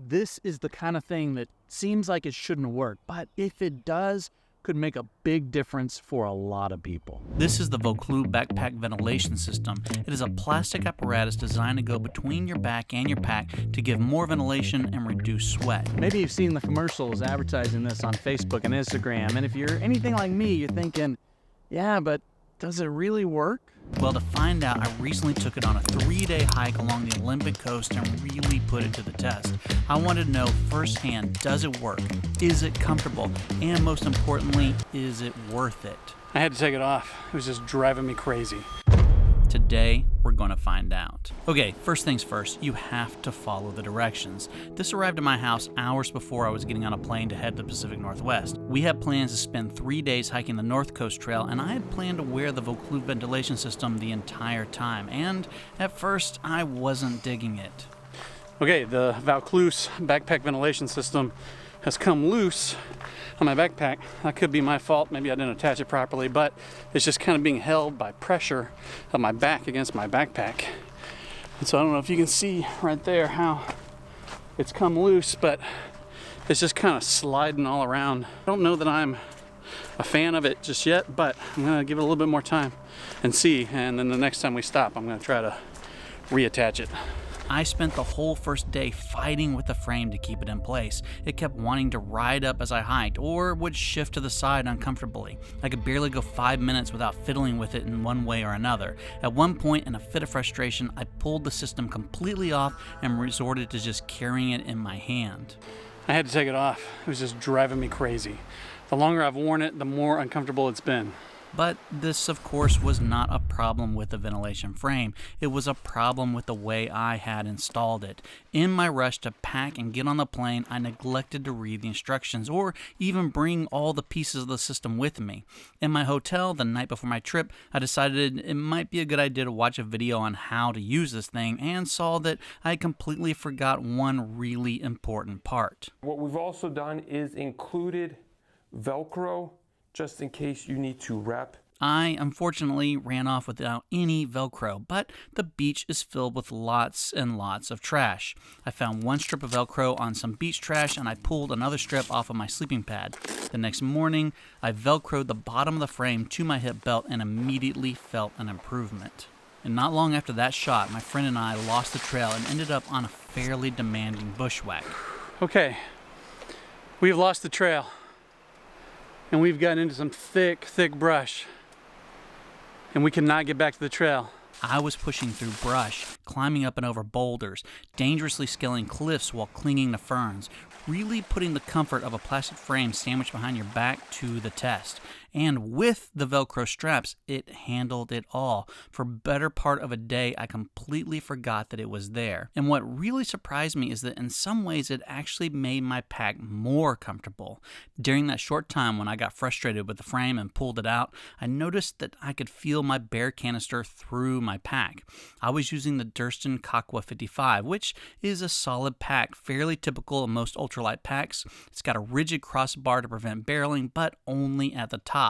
This is the kind of thing that seems like it shouldn't work, but if it does, could make a big difference for a lot of people. This is the Vaucluse backpack ventilation system. It is a plastic apparatus designed to go between your back and your pack to give more ventilation and reduce sweat. Maybe you've seen the commercials advertising this on Facebook and Instagram, and if you're anything like me, you're thinking, yeah, but does it really work? Well, to find out, I recently took it on a 3-day hike along the Olympic coast and really put it to the test. I wanted to know firsthand, does it work? Is it comfortable? And most importantly, is it worth it? I had to take it off. It was just driving me crazy. Today, we're going to find out. Okay, first things first, you have to follow the directions. This arrived at my house hours before I was getting on a plane to head to the Pacific Northwest. We had plans to spend 3 days hiking the North Coast Trail, and I had planned to wear the Vaucluse ventilation system the entire time, and at first, I wasn't digging it. Okay, the Vaucluse backpack ventilation system has come loose on my backpack. That could be my fault. Maybe I didn't attach it properly, but it's just kind of being held by pressure of my back against my backpack. And so I don't know if you can see right there how it's come loose, but it's just kind of sliding all around. I don't know that I'm a fan of it just yet, but I'm gonna give it a little bit more time and see. And then the next time we stop, I'm gonna try to reattach it. I spent the whole first day fighting with the frame to keep it in place. It kept wanting to ride up as I hiked, or would shift to the side uncomfortably. I could barely go 5 minutes without fiddling with it in one way or another. At one point, in a fit of frustration, I pulled the system completely off and resorted to just carrying it in my hand. I had to take it off. It was just driving me crazy. The longer I've worn it, the more uncomfortable it's been. But this, of course, was not a problem with the ventilation frame. It was a problem with the way I had installed it. In my rush to pack and get on the plane, I neglected to read the instructions or even bring all the pieces of the system with me. In my hotel the night before my trip, I decided it might be a good idea to watch a video on how to use this thing and saw that I completely forgot one really important part. What we've also done is included Velcro just in case you need to wrap. I unfortunately ran off without any Velcro, but the beach is filled with lots and lots of trash. I found one strip of Velcro on some beach trash and I pulled another strip off of my sleeping pad. The next morning, I Velcroed the bottom of the frame to my hip belt and immediately felt an improvement. And not long after that shot, my friend and I lost the trail and ended up on a fairly demanding bushwhack. Okay, we've lost the trail. And we've gotten into some thick brush. And we cannot get back to the trail. I was pushing through brush, climbing up and over boulders, dangerously scaling cliffs while clinging to ferns, really putting the comfort of a plastic frame sandwiched behind your back to the test. And with the Velcro straps, it handled it all. For better part of a day, I completely forgot that it was there. And what really surprised me is that in some ways, it actually made my pack more comfortable. During that short time when I got frustrated with the frame and pulled it out, I noticed that I could feel my bare canister through my pack. I was using the Durston Kakwa 55, which is a solid pack, fairly typical of most ultralight packs. It's got a rigid crossbar to prevent barreling, but only at the top.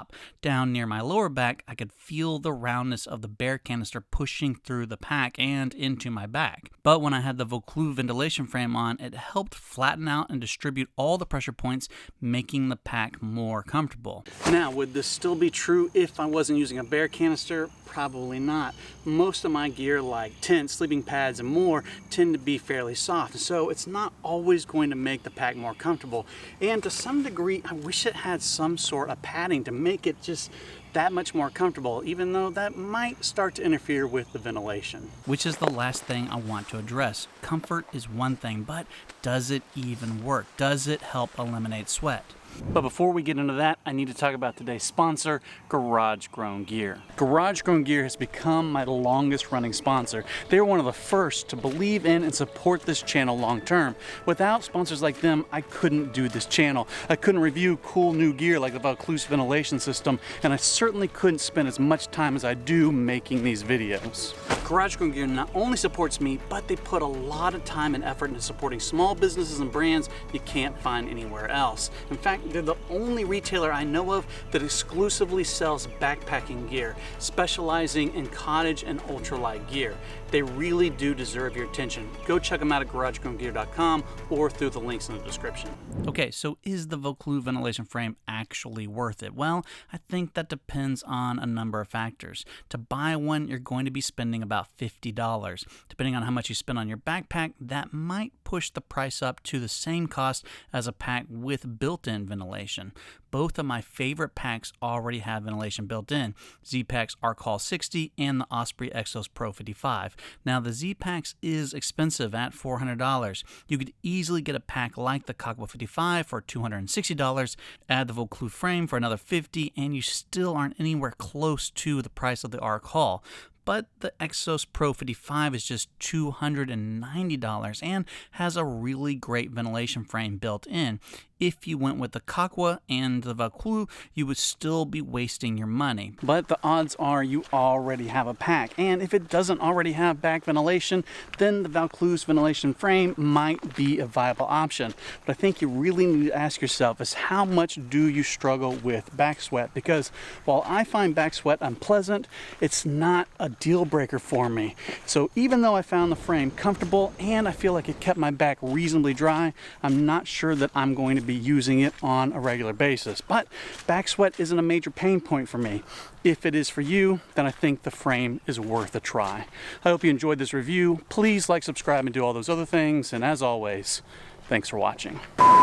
Down near my lower back, I could feel the roundness of the bare canister pushing through the pack and into my back. But when I had the Vaucluse ventilation frame on, it helped flatten out and distribute all the pressure points, making the pack more comfortable. Now, would this still be true if I wasn't using a bare canister? Probably not. Most of my gear, like tents, sleeping pads, and more, tend to be fairly soft, so it's not always going to make the pack more comfortable. And to some degree, I wish it had some sort of padding to make it just that much more comfortable, even though that might start to interfere with the ventilation. Which is the last thing I want to address. Comfort is one thing, but does it even work? Does it help eliminate sweat? But before we get into that, I need to talk about today's sponsor, Garage Grown Gear. Garage Grown Gear has become my longest running sponsor. They were one of the first to believe in and support this channel long term. Without sponsors like them, I couldn't do this channel. I couldn't review cool new gear like the Vaucluse ventilation system, and I certainly couldn't spend as much time as I do making these videos. Garage Grown Gear not only supports me, but they put a lot of time and effort into supporting small businesses and brands you can't find anywhere else. In fact, They're the only retailer I know of that exclusively sells backpacking gear, specializing in cottage and ultralight gear. They really do deserve your attention. Go check them out at garagegrowngear.com or through the links in the description. Okay, so is the Vaucluse ventilation frame actually worth it? Well, I think that depends on a number of factors. To buy one, you're going to be spending about $50. Depending on how much you spend on your backpack, that might push the price up to the same cost as a pack with built-in ventilation. Both of my favorite packs already have ventilation built in, Z-Packs Arcall 60 and the Osprey Exos Pro 55. Now the Z-Packs is expensive at $400. You could easily get a pack like the Kakwa 55 for $260, add the Vaucluse frame for another $50, and you still aren't anywhere close to the price of the Arcall. But the Exos Pro 55 is just $290 and has a really great ventilation frame built in. If you went with the Kakwa and the Vaucluse, you would still be wasting your money. But the odds are you already have a pack, and if it doesn't already have back ventilation, then the Vaucluse ventilation frame might be a viable option. But I think you really need to ask yourself is how much do you struggle with back sweat? Because while I find back sweat unpleasant, it's not a deal breaker for me. So even though I found the frame comfortable and I feel like it kept my back reasonably dry, I'm not sure that I'm going to be using it on a regular basis. But back sweat isn't a major pain point for me. If it is for you, then I think the frame is worth a try. I hope you enjoyed this review. Please like, subscribe, and do all those other things. And as always, thanks for watching. I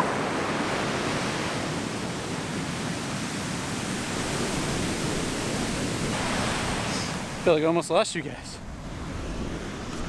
feel like I almost lost you guys.